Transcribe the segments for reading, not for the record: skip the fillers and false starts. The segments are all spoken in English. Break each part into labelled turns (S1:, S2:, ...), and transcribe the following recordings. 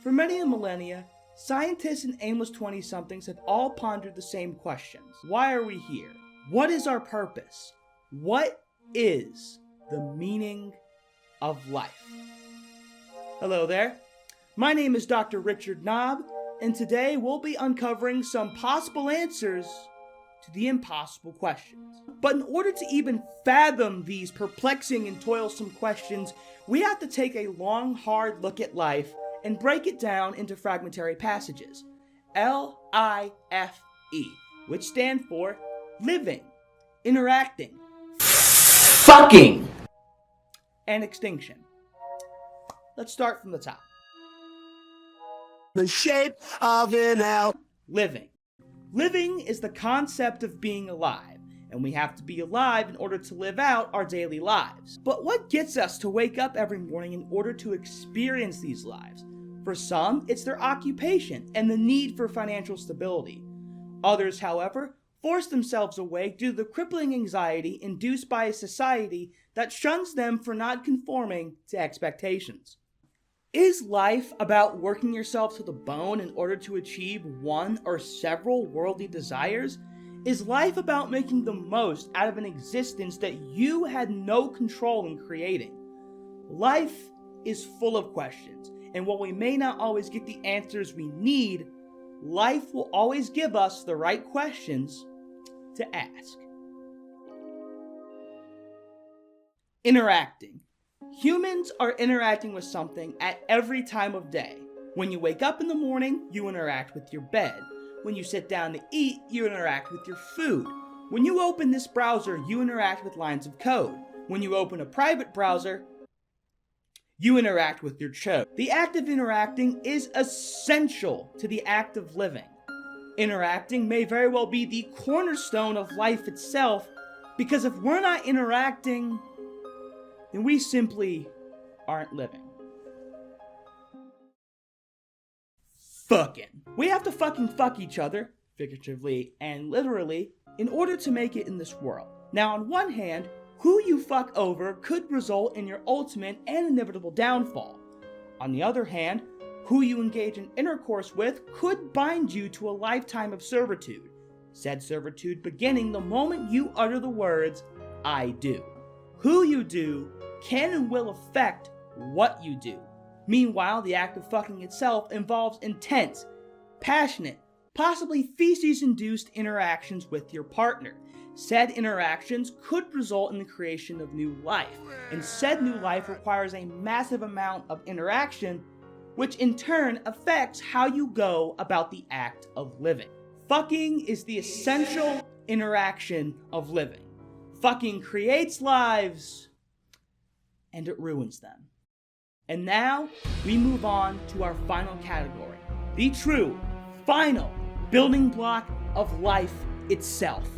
S1: For many a millennia, scientists and aimless 20-somethings have all pondered the same questions. Why are we here? What is our purpose? What is the meaning of life? Hello there. My name is Dr. Richard Knob, and today we'll be uncovering some possible answers to the impossible questions. But in order to even fathom these perplexing and toilsome questions, we have to take a long, hard look at life and break it down into fragmentary passages. L-I-F-E, which stand for living, interacting, fucking, and extinction. Let's start from the top.
S2: The shape of an L.
S1: Living. Living is the concept of being alive, and we have to be alive in order to live out our daily lives. But what gets us to wake up every morning in order to experience these lives? For some, it's their occupation and the need for financial stability. Others, however, force themselves away due to the crippling anxiety induced by a society that shuns them for not conforming to expectations. Is life about working yourself to the bone in order to achieve one or several worldly desires? Is life about making the most out of an existence that you had no control in creating? Life is full of questions, and while we may not always get the answers we need, life will always give us the right questions to ask. Interacting. Humans are interacting with something at every time of day. When you wake up in the morning, you interact with your bed. When you sit down to eat, you interact with your food. When you open this browser, you interact with lines of code. When you open a private browser, you interact with your code. The act of interacting is essential to the act of living. Interacting may very well be the cornerstone of life itself, because if we're not interacting, then we simply aren't living. Fucking. We have to fucking fuck each other, figuratively and literally, in order to make it in this world. Now, on one hand, who you fuck over could result in your ultimate and inevitable downfall. On the other hand, who you engage in intercourse with could bind you to a lifetime of servitude, said servitude beginning the moment you utter the words, "I do." Who you do can and will affect what you do. Meanwhile, the act of fucking itself involves intense, passionate, possibly feces-induced interactions with your partner. Said interactions could result in the creation of new life, and said new life requires a massive amount of interaction, which in turn affects how you go about the act of living. Fucking is the essential interaction of living. Fucking creates lives, and it ruins them. And now, we move on to our final category, the true, final building block of life itself.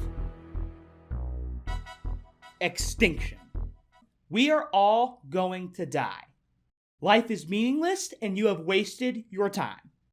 S1: Extinction. We are all going to die. Life is meaningless, and you have wasted your time.